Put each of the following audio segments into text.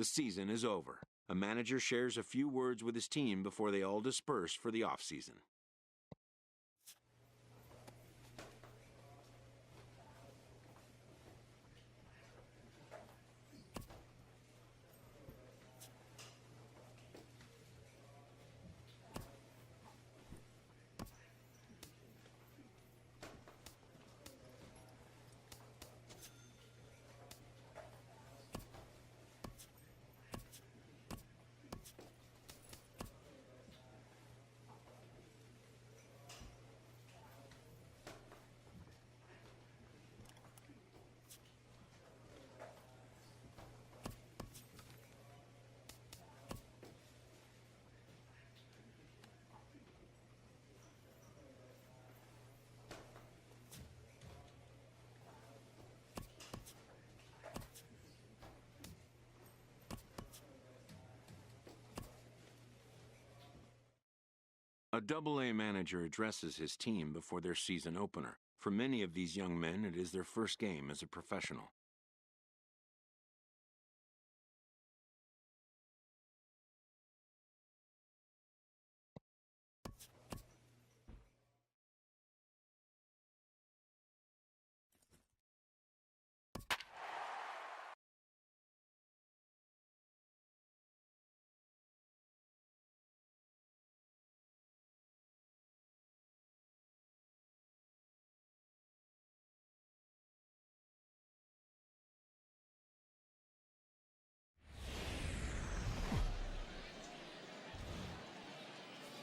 The season is over. A manager shares a few words with his team before they all disperse for the offseason. A Double-A manager addresses his team before their season opener. For many of these young men, it is their first game as a professional.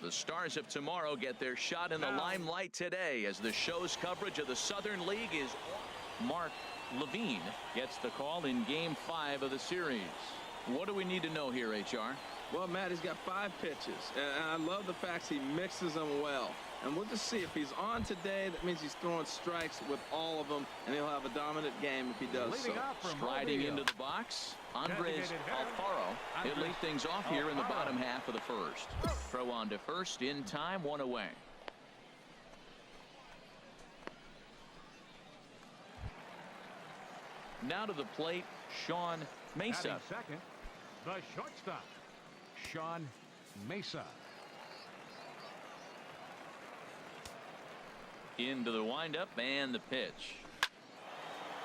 The stars of tomorrow get their shot in the limelight today as the show's coverage of the Southern League is on. Mark Levine gets the call in Game 5 of the series. What do we need to know here, HR? Well, Matt, he's got 5 pitches, and I love the fact he mixes them well. And we'll just see if he's on today. That means he's throwing strikes with all of them, and he'll have a dominant game if he does so. Striding into the box, Andres Alfaro. He'll lead things off here in the bottom half of the first. Throw on to first in time, 1 away. Now to the plate, Sean Mesa. Second, the shortstop, Sean Mesa. Into the windup and the pitch.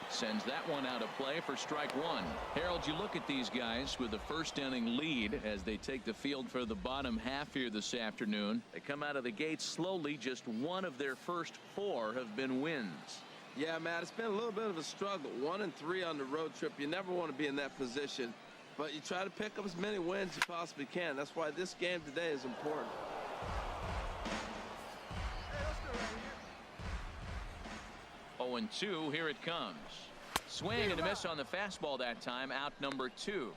Sends that one out of play for strike 1. Harold, you look at these guys with the first inning lead as they take the field for the bottom half here this afternoon. They come out of the gate slowly. Just 1 of their first 4 have been wins. Yeah, Matt, it's been a little bit of a struggle. 1 and 3 on the road trip. You never want to be in that position, but you try to pick up as many wins as you possibly can. That's why this game today is important. 0-2, here it comes. Swing and a miss on the fastball that time, out number 2.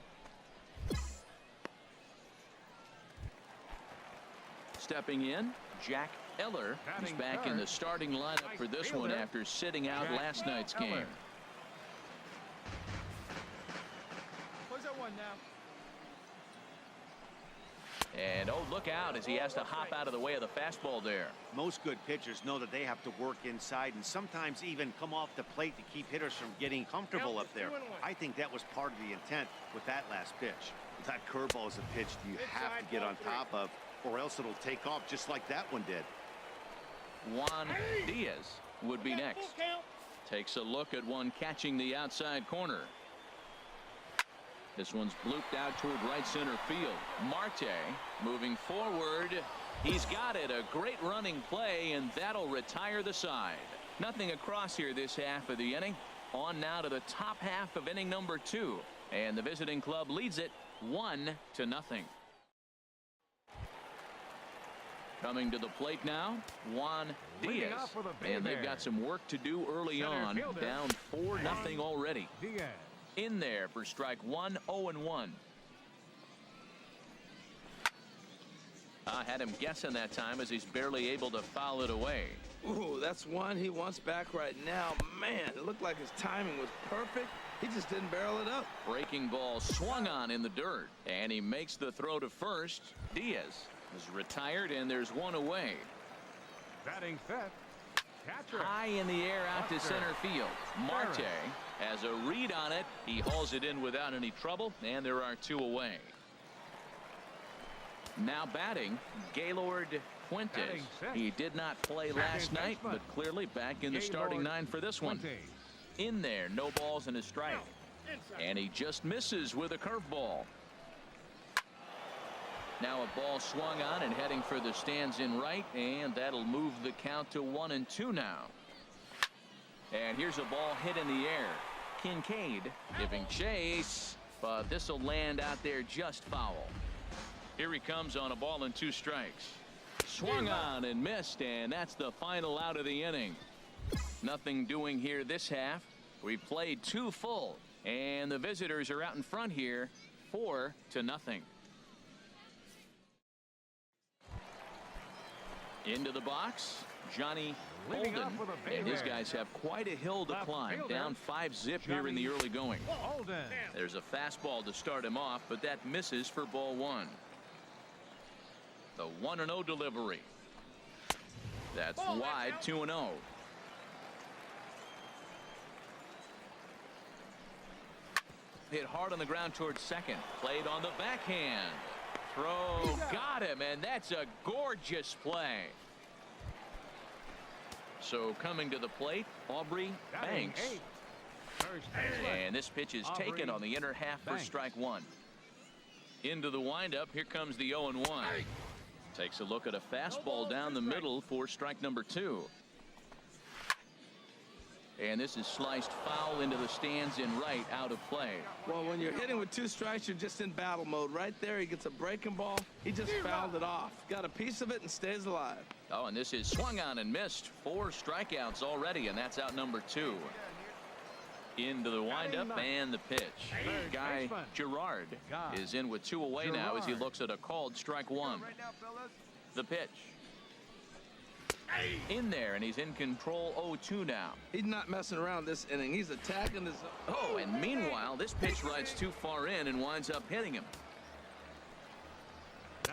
Stepping in, Jack Eller. He's back in the starting lineup for this one after sitting out last night's game. Where's that one now? And oh, look out as he has to hop out of the way of the fastball there. Most good pitchers know that they have to work inside and sometimes even come off the plate to keep hitters from getting comfortable up there. I think that was part of the intent with that last pitch. That curveball is a pitch you have to get on top of, or else it'll take off just like that one did. Juan Diaz would be next. Takes a look at one catching the outside corner. This one's blooped out toward right center field. Marte moving forward. He's got it. A great running play, and that'll retire the side. Nothing across here this half of the inning. On now to the top half of inning number 2. And the visiting club leads it 1-0. Coming to the plate now, Juan Diaz. And they've got some work to do early on. Down 4-0 already. In there for strike 1, 0-1. Had him guessing that time as he's barely able to foul it away. Ooh, that's one he wants back right now. Man, it looked like his timing was perfect. He just didn't barrel it up. Breaking ball swung on in the dirt, and he makes the throw to first. Diaz is retired, and there's 1 away. Batting fifth, catcher. High in the air out to center field. Marte As a read on it, he hauls it in without any trouble, and there are 2 away. Now batting, Gaylord Fuentes. He did not play last night, but clearly back in the starting 9 for this one. In there, no balls and a strike. And he just misses with a curveball. Now a ball swung on and heading for the stands in right, and that'll move the count to 1-2 now. And here's a ball hit in the air. Kincaid giving chase, but this will land out there just foul. Here he comes on a ball and 2 strikes. Swung on and missed, and that's the final out of the inning. Nothing doing here this half. We've played 2 full, and the visitors are out in front here 4-0. Into the box, Johnny Holden, and his guys have quite a hill to climb. Down 5-zip here in the early going. There's a fastball to start him off, but that misses for ball 1. The 1-0 delivery. That's wide, 2-0. Hit hard on the ground towards second. Played on the backhand. Throw got him, and that's a gorgeous play. So coming to the plate, Aubrey Banks. And this pitch is taken on the inner half for strike 1. Into the windup, here comes the 0-1. Takes a look at a fastball down the middle for strike number 2. And this is sliced foul into the stands in right, out of play. Well, when you're hitting with 2 strikes, you're just in battle mode. Right there, he gets a breaking ball. He just fouled it off. Got a piece of it and stays alive. Oh, and this is swung on and missed. 4 strikeouts already, and that's out number 2. Into the windup and the pitch. Guy Gerard is in with 2 away now as he looks at a called strike 1. The pitch. In there, and he's in control. 0-2 now. He's not messing around this inning. He's attacking his. Oh, and meanwhile, this pitch rides too far in and winds up hitting him.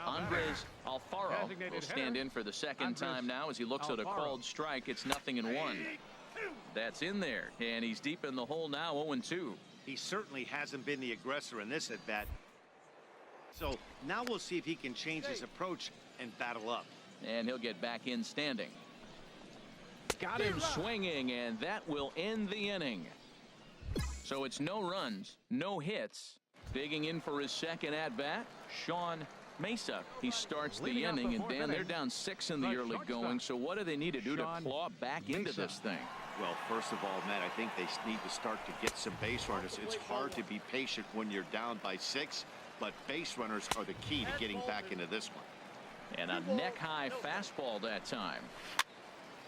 Andres Alfaro will stand in for the second time now as he looks at a called strike. It's 0-1. That's in there, and he's deep in the hole now. 0-2. He certainly hasn't been the aggressor in this at bat. So now we'll see if he can change his approach and battle up. And he'll get back in standing. Got him swinging, and that will end the inning. So it's no runs, no hits. Digging in for his second at-bat, Sean Mesa. He starts the inning, and Dan, they're down 6 in the early going. So what do they need to do to claw back into this thing? Well, first of all, Matt, I think they need to start to get some base runners. It's hard to be patient when you're down by 6, but base runners are the key to getting back into this one. And a neck-high fastball that time.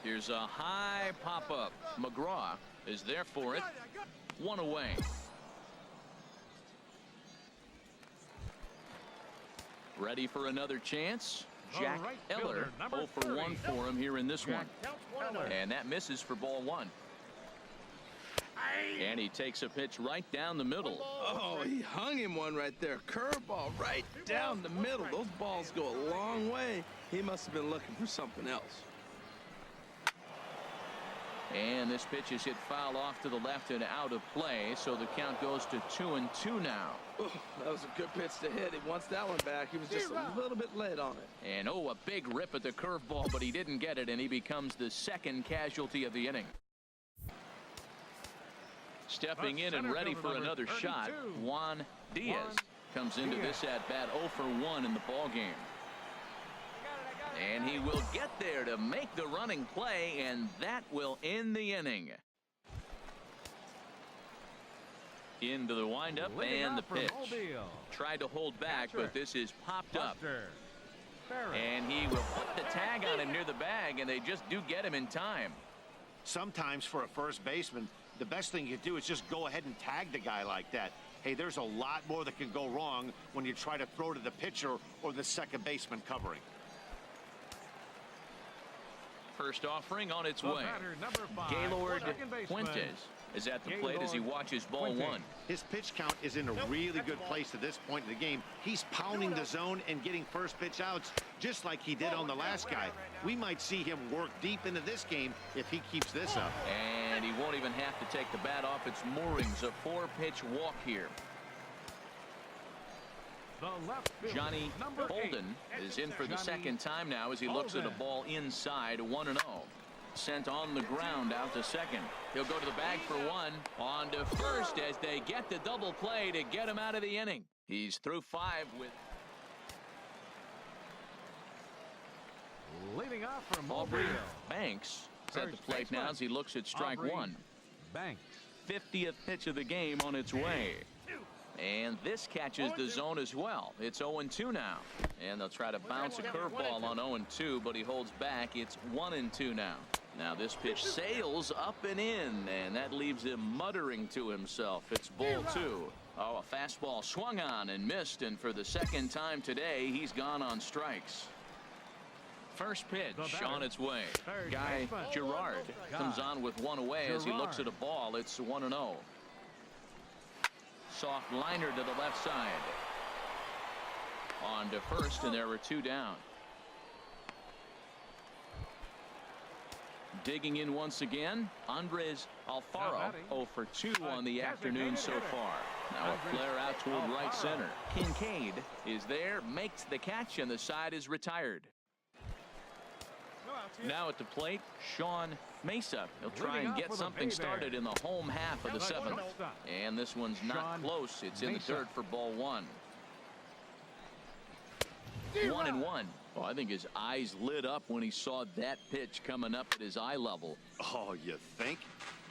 Here's a high pop-up. McGraw is there for it. 1 away. Ready for another chance? Jack Eller, 0 for 1 for him here in this one. And that misses for ball 1. And he takes a pitch right down the middle. Oh, he hung him one right there. Curveball right down the middle. Those balls go a long way. He must have been looking for something else. And this pitch is hit foul off to the left and out of play. So the count goes to 2-2 now. Ooh, that was a good pitch to hit. He wants that one back. He was just a little bit late on it. And a big rip at the curveball, but he didn't get it, and he becomes the second casualty of the inning. Stepping in and ready for another shot, Juan Diaz comes into this at-bat 0 for 1 in the ballgame. And he will get there to make the running play, and that will end the inning. Into the windup and the pitch. Tried to hold back, but this is popped up. And he will put the tag on him near the bag, and they just do get him in time. Sometimes for a first baseman, the best thing you do is just go ahead and tag the guy like that. Hey, there's a lot more that can go wrong when you try to throw to the pitcher or the second baseman covering. First offering on its The way. batter, number 5, Gaylord second baseman, Fuentes is at the plate as he watches ball one. His pitch count is in a really good place at this point in the game. He's pounding the zone and getting first pitch outs just like he did on the last guy. We might see him work deep into this game if he keeps this up. And he won't even have to take the bat off its moorings. A 4-pitch walk here. The left fielder, Johnny number 8, Bolden is in for the Johnny second time now as he looks at a Bolden. ball inside 1-0. Sent on the ground out to second. He'll go to the bag for one. On to first as they get the double play to get him out of the inning. He's through 5 with leading off from Aubrey Mobile. Banks. Is at the First plate baseman, now as he looks at strike Aubrey one. Banks. 50th pitch of the game on its way. And this catches the zone as well. It's 0-2 now. And they'll try to bounce a curveball on 0-2, but he holds back. It's 1-2 now. Now this pitch sails up and in, and that leaves him muttering to himself. It's ball 2. Oh, a fastball swung on and missed, and for the second time today, he's gone on strikes. First pitch on its way. Guy Gerard comes on with one away as he looks at a ball. It's 1-0. Soft liner to the left side. On to first, and there were 2 down. Digging in once again, Andres Alfaro, 0 for 2 on the afternoon so far. Now a flare out toward right center. Kincaid is there, makes the catch, and the side is retired. Now at the plate, Sean Mesa. He'll try and get something started in the home half of the 7th. And this one's not close. It's in the dirt for ball 1. 1-1. Well, I think his eyes lit up when he saw that pitch coming up at his eye level. Oh, you think?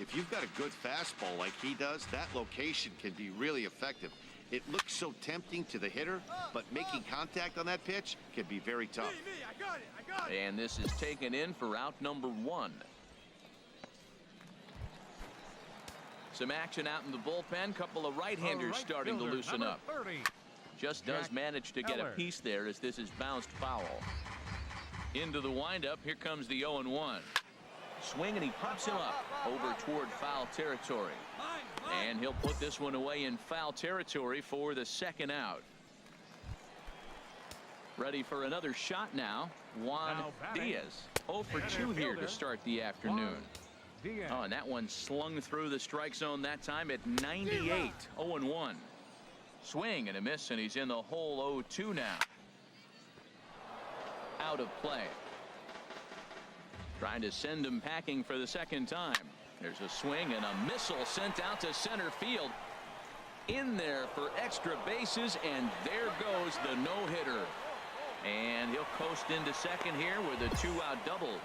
If you've got a good fastball like he does, that location can be really effective. It looks so tempting to the hitter, but making contact on that pitch can be very tough. I got it. And this is taken in for out number 1. Some action out in the bullpen. Couple of right-handers starting to loosen up. 30. Just does manage to get a piece there as this is bounced foul. Into the windup. Here comes the 0-1. Swing, and he pops him up over toward foul territory. And he'll put this one away in foul territory for the second out. Ready for another shot now. Juan Diaz. 0 for 2 here to start the afternoon. Oh, and that one slung through the strike zone that time at 98. 0-1. Swing and a miss, and he's in the hole. 0-2 now. Out of play. Trying to send him packing for the second time. There's a swing and a missile sent out to center field. In there for extra bases, and there goes the no-hitter. And he'll coast into second here with a 2-out double.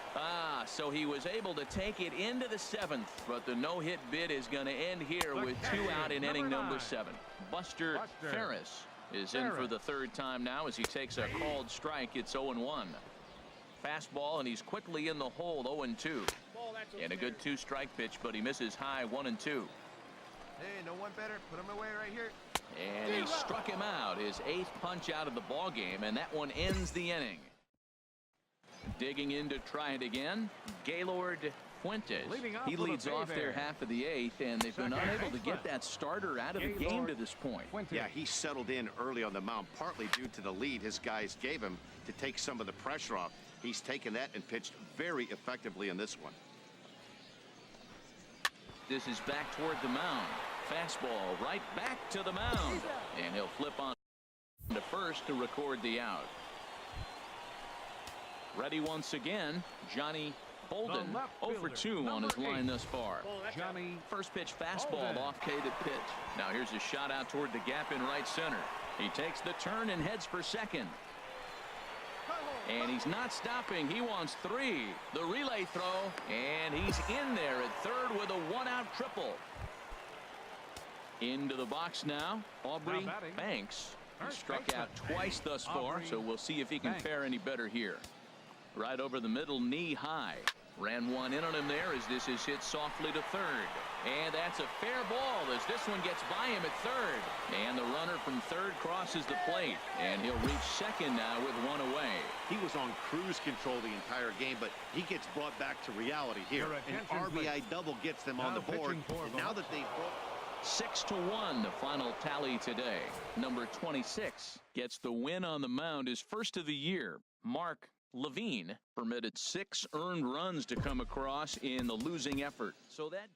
So he was able to take it into the 7th, but the no-hit bid is going to end here with 2 out in inning number 7. Buster Ferris is in for the 3rd time now as he takes a called strike. It's 0-1. Fastball, and he's quickly in the hole. 0-2. And a good 2-strike pitch, but he misses high. 1-2. Hey, no one better. Put him away right here. And he struck him out, his 8th punch out of the ball game, and that one ends the inning. Digging in to try it again, Gaylord Fuentes. He leads off their half of the 8th, and they've been unable to get that starter out of the game to this point. Yeah, he settled in early on the mound, partly due to the lead his guys gave him to take some of the pressure off. He's taken that and pitched very effectively in this one. This is back toward the mound. Fastball right back to the mound, and he'll flip on to first to record the out. Ready once again, Johnny Bolden. 0 for 2 on his line thus far. Johnny First pitch fastball off K to pitch. Now here's a shot out toward the gap in right center. He takes the turn and heads for second. And he's not stopping. He wants 3. The relay throw, and he's in there at third with a 1-out triple. Into the box now, Aubrey Banks. He struck out twice thus far, so we'll see if he can fare any better here. Right over the middle, knee high. Ran one in on him there as this is hit softly to third. And that's a fair ball as this one gets by him at third. And the runner from third crosses the plate. And he'll reach second now with one away. He was on cruise control the entire game, but he gets brought back to reality here. An RBI double gets them on the board. And now that they've 6-1 the final tally today. Number 26 gets the win on the mound, his first of the year. Mark Levine permitted 6 earned runs to come across in the losing effort. So that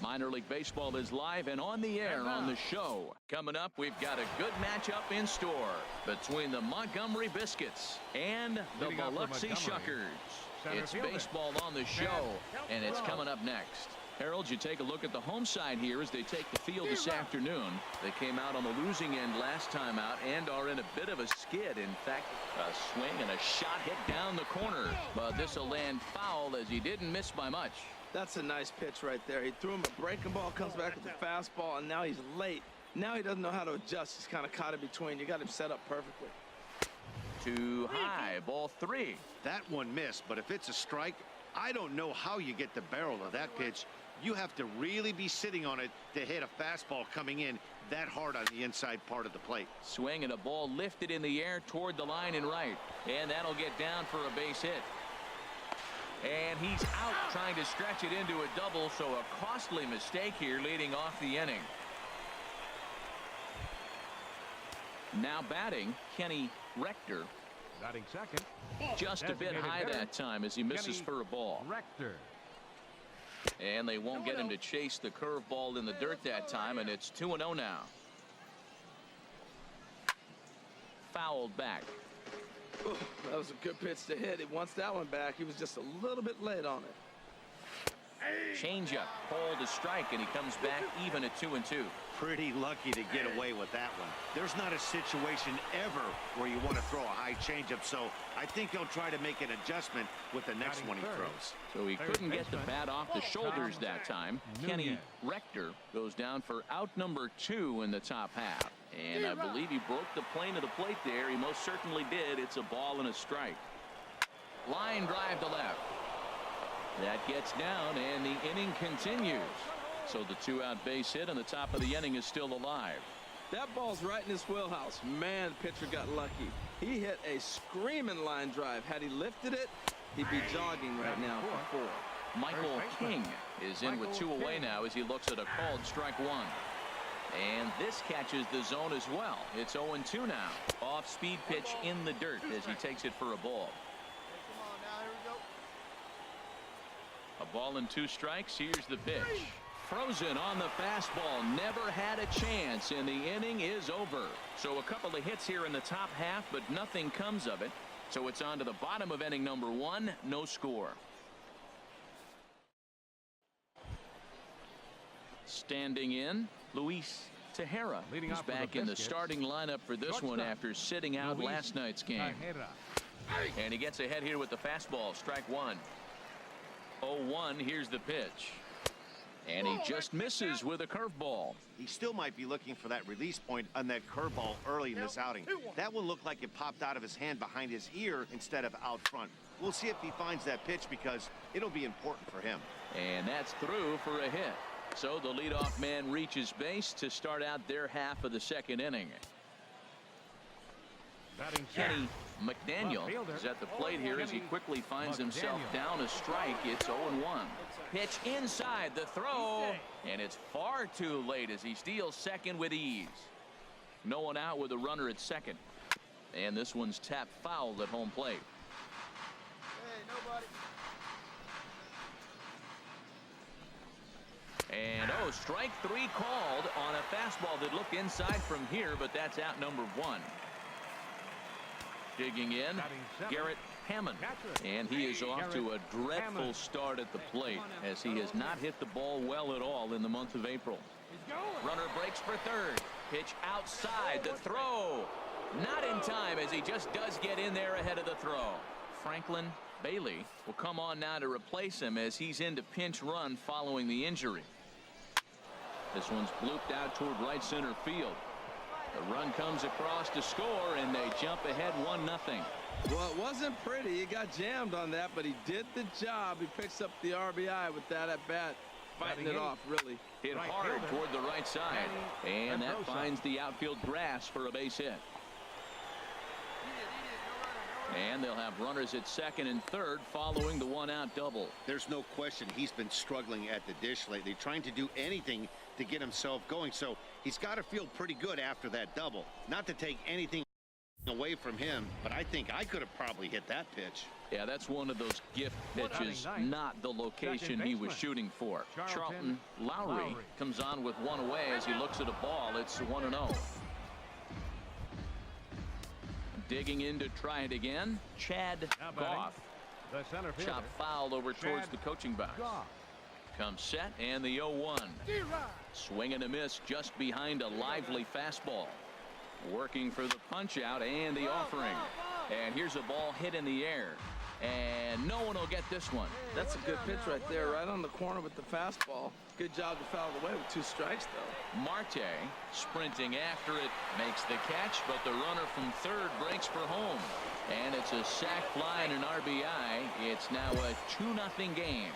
Minor League Baseball is live and on the air on the show. Coming up, we've got a good matchup in store between the Montgomery Biscuits and the Biloxi Shuckers. It's baseball on the show, and it's coming up next. Harold, you take a look at the home side here as they take the field this afternoon. They came out on the losing end last time out and are in a bit of a skid. In fact, a swing and a shot hit down the corner. But this will land foul as he didn't miss by much. That's a nice pitch right there. He threw him a breaking ball, comes back with a fastball, and now he's late. Now he doesn't know how to adjust. He's kind of caught in between. You got him set up perfectly. Too high, ball 3. That one missed, but if it's a strike, I don't know how you get the barrel of that pitch. You have to really be sitting on it to hit a fastball coming in that hard on the inside part of the plate. Swing and a ball lifted in the air toward the line and right. And that'll get down for a base hit. And he's out trying to stretch it into a double, so a costly mistake here leading off the inning. Now batting, Kenny Rector. Batting second. Just a bit high that time as he misses for a ball. Rector. And they won't get him to chase the curveball in the dirt that time, and it's 2-0 now. Fouled back. Ooh, that was a good pitch to hit. He wants that one back. He was just a little bit late on it. Changeup, called a strike, and he comes back even at 2-2. Pretty lucky to get away with that one. There's not a situation ever where you want to throw a high changeup, so I think he'll try to make an adjustment with the next one he throws. So he couldn't get the bat off the shoulders that time. Kenny Rector goes down for out number 2 in the top half. And I believe he broke the plane of the plate there. He most certainly did. It's a ball and a strike. Line drive to left. That gets down, and the inning continues. So the 2-out base hit on the top of the inning is still alive. That ball's right in his wheelhouse. Man, the pitcher got lucky. He hit a screaming line drive. Had he lifted it, he'd be jogging right now for 4. Michael King is in with 2 away now as he looks at a called strike 1. And this catches the zone as well. It's 0-2 now. Off-speed pitch in the dirt as he takes it for a ball. A ball and 2 strikes. Here's the pitch. Frozen on the fastball. Never had a chance, and the inning is over. So a couple of hits here in the top half, but nothing comes of it. So it's on to the bottom of inning number 1. No score. Standing in, Luis Tejera, who's back in the starting lineup for this one after sitting out last night's game. And he gets ahead here with the fastball. Strike one. 0-1. Here's the pitch. And he just misses with a curveball. He still might be looking for that release point on that curveball early in this outing. That one looked like it popped out of his hand behind his ear instead of out front. We'll see if he finds that pitch because it'll be important for him. And that's through for a hit. So the leadoff man reaches base to start out their half of the second inning. Kenny McDaniel is at the plate here as he quickly finds himself down a strike. It's 0-1. Pitch inside the throw, and it's far too late as he steals second with ease. No one out with a runner at second. And this one's tapped foul at home plate. Hey, nobody. And strike three called on a fastball that looked inside from here, but that's out number one. Digging in, Garrett Hammond, and he is off to a dreadful start at the plate as he has not hit the ball well at all in the month of April. Runner breaks for third. Pitch outside the throw. Not in time as he just does get in there ahead of the throw. Franklin Bailey will come on now to replace him as he's into pinch run following the injury. This one's blooped out toward right center field. The run comes across to score, and they jump ahead 1-0. Well, it wasn't pretty. He got jammed on that, but he did the job. He picks up the RBI with that at bat, fighting it off, really. Hit hard toward the right side, and that finds the outfield grass for a base hit. And they'll have runners at second and third following the one-out double. There's no question he's been struggling at the dish lately, trying to do anything to get himself going. So he's got to feel pretty good after that double. Not to take anything away from him, but I think I could have probably hit that pitch. Yeah, that's one of those gift pitches, not the location he was shooting for. Charlton Lowry comes on with one away as he looks at a ball. It's 1-0. Digging in to try it again, Chad Goff. Chop foul over towards the coaching box. Comes set, and the 0-1. Swing and a miss just behind a lively fastball. Working for the punch out and the offering. And here's a ball hit in the air. And no one will get this one. That's a good pitch right there, right on the corner with the fastball. Good job to foul it away with 2 strikes, though. Marte sprinting after it, makes the catch, but the runner from third breaks for home. And it's a sac fly and an RBI. It's now a 2-0 game.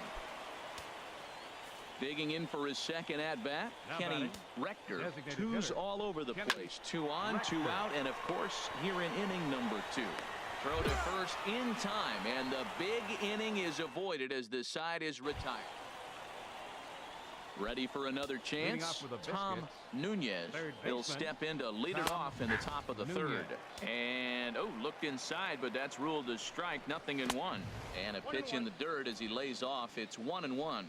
Digging in for his second at-bat, Kenny Rector. 2s all over the place. 2 on, 2 out, and of course, here in inning number 2. Throw to first in time, and the big inning is avoided as the side is retired. Ready for another chance. Tom Nunez will step in to lead it off in the top of the third. And looked inside, but that's ruled a strike. 0-1. And a pitch in the dirt as he lays off. It's 1-1.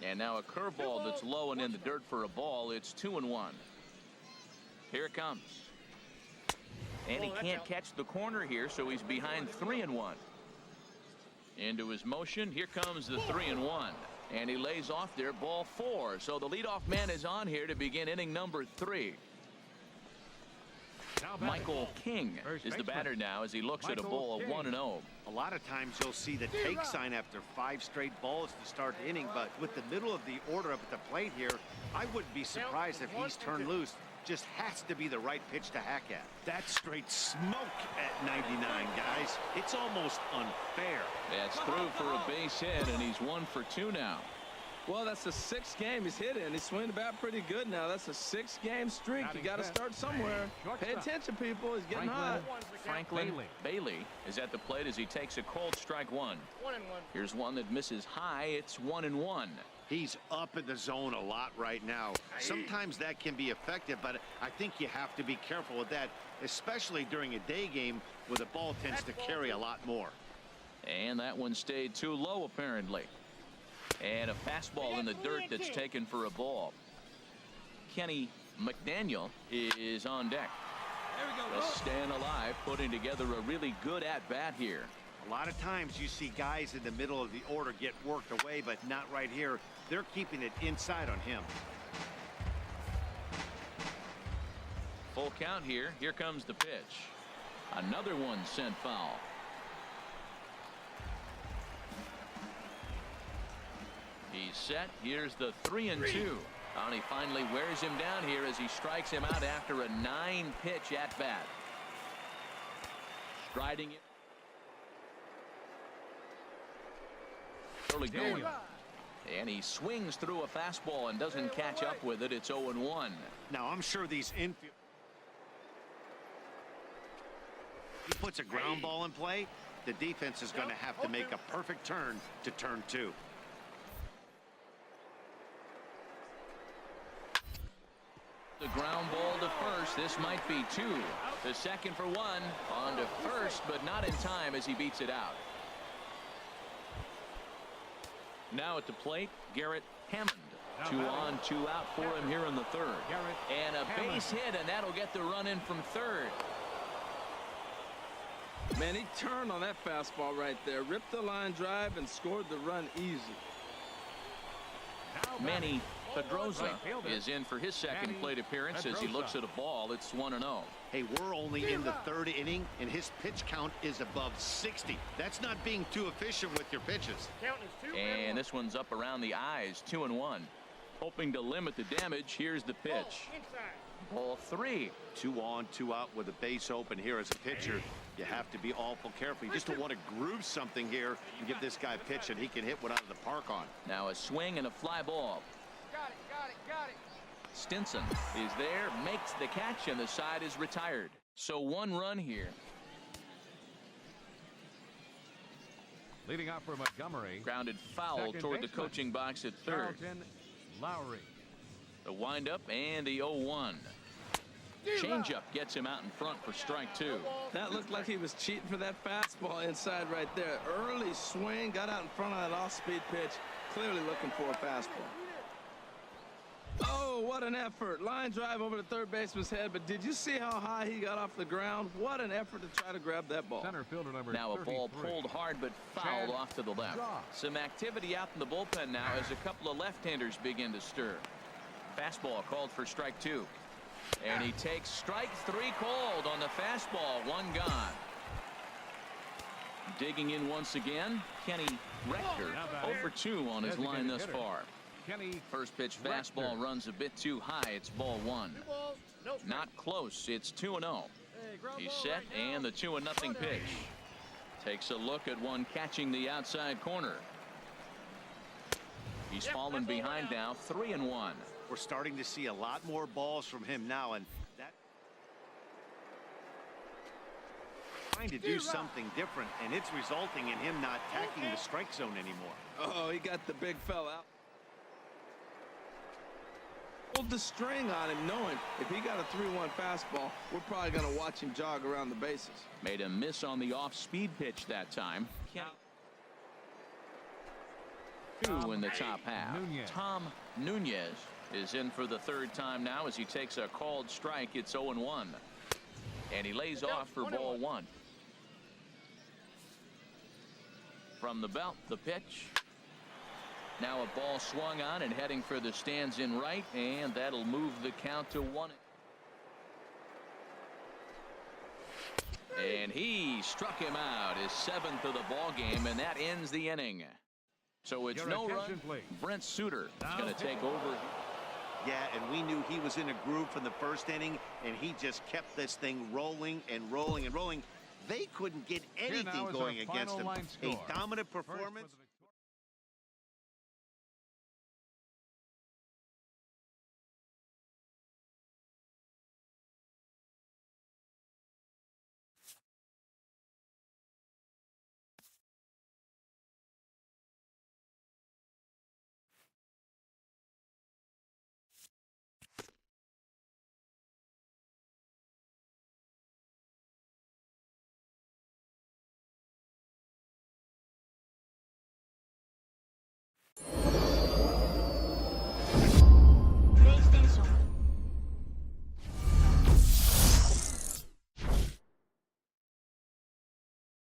And now a curveball that's low and in the dirt for a ball. It's 2-1. Here it comes. And he can't catch the corner here, so he's behind 3-1. Into his motion. Here comes the 3-1. And he lays off there, ball 4. So the leadoff man is on here to begin inning number 3. Michael King is the batter now as he looks at a ball of 1-0. A lot of times you'll see the take sign after 5 straight balls to start the inning, but with the middle of the order up at the plate here, I wouldn't be surprised if he's turned loose. Just has to be the right pitch to hack at. That's straight smoke at 99, guys. It's almost unfair. That's through for a base hit, and he's 1 for 2 now. Well, that's the 6th game he's hit in. He's swinging the bat pretty good now. That's a 6-game streak. You got to start somewhere. Pay attention, people. He's getting hot. Franklin Bailey is at the plate as he takes a cold strike 1. Here's one that misses high. It's 1-1. He's up in the zone a lot right now. Sometimes that can be effective, but I think you have to be careful with that, especially during a day game where the ball tends to carry a lot more. And that one stayed too low, apparently. And a fastball in the dirt that's taken for a ball. Kenny McDaniel is on deck. Just staying alive, putting together a really good at-bat here. A lot of times you see guys in the middle of the order get worked away, but not right here. They're keeping it inside on him. Full count here. Here comes the pitch. Another one sent foul. He's set. Here's the 3-2. And he finally wears him down here as he strikes him out after a 9-pitch at bat. Striding it. Early going. And he swings through a fastball and doesn't catch up with it. It's 0-1. Now, I'm sure these infield. He puts a ground ball in play. The defense is going to have to make a perfect turn to turn 2. The ground ball to first. This might be 2. The second for 1. On to first, but not in time as he beats it out. Now at the plate, Garrett Hammond. 2 on, 2 out for him here in the 3rd. And a base hit, and that'll get the run in from 3rd. Man, he turned on that fastball right there, ripped the line drive, and scored the run easy. Manny Pedroza is in for his second plate appearance as he looks at a ball. It's 1-0. Hey, we're only in the 3rd inning, and his pitch count is above 60. That's not being too efficient with your pitches. And this one's up around the eyes, 2-1. Hoping to limit the damage. Here's the pitch. Ball 3. 2 on, 2 out with a base open here as a pitcher. You have to be awful careful. You just don't want to groove something here and give this guy a pitch that he can hit one out of the park on. Now a swing and a fly ball. Got it. Stinson is there, makes the catch, and the side is retired. So 1 run here. Leading off for Montgomery. Grounded foul Second toward the baseman, coaching box at 3rd. Charlton Lowry. The windup and the 0-1. Changeup gets him out in front for strike 2. That looked like he was cheating for that fastball inside right there. Early swing, got out in front of that off-speed pitch, clearly looking for a fastball. Oh, what an effort. Line drive over the third baseman's head, but did you see how high he got off the ground? What an effort to try to grab that ball. Center fielder number Now a 33. ball pulled hard but fouled off to the left. Some activity out in the bullpen now as a couple of left-handers begin to stir. Fastball called for strike 2. And he takes strike 3 called on the fastball. 1 gone. Digging in once again, Kenny Rector. 0 for 2 on his line thus far. Kenny First pitch fastball runs a bit too high. It's ball 1. Not close. It's 2-0. He's set, and the 2-0 pitch. Takes a look at one catching the outside corner. He's fallen behind now, 3-1. We're starting to see a lot more balls from him now, and that trying to do something different, and it's resulting in him not attacking the strike zone anymore. Oh, he got the big fella out. Pulled the string on him, knowing if he got a 3-1 fastball, we're probably going to watch him jog around the bases. Made a miss on the off-speed pitch that time. Two in the top half. Tom Nunez is in for the 3rd time now as he takes a called strike. It's 0-1. And he lays off for ball 1. From the belt, the pitch. Now a ball swung on and heading for the stands in right, and that'll move the count to 1. And he struck him out, his 7th of the ball game, and that ends the inning. So it's no run. Brent Suter is going to take over. Yeah, and we knew he was in a groove from the 1st inning, and he just kept this thing rolling and rolling and rolling. They couldn't get anything going against him. A dominant performance.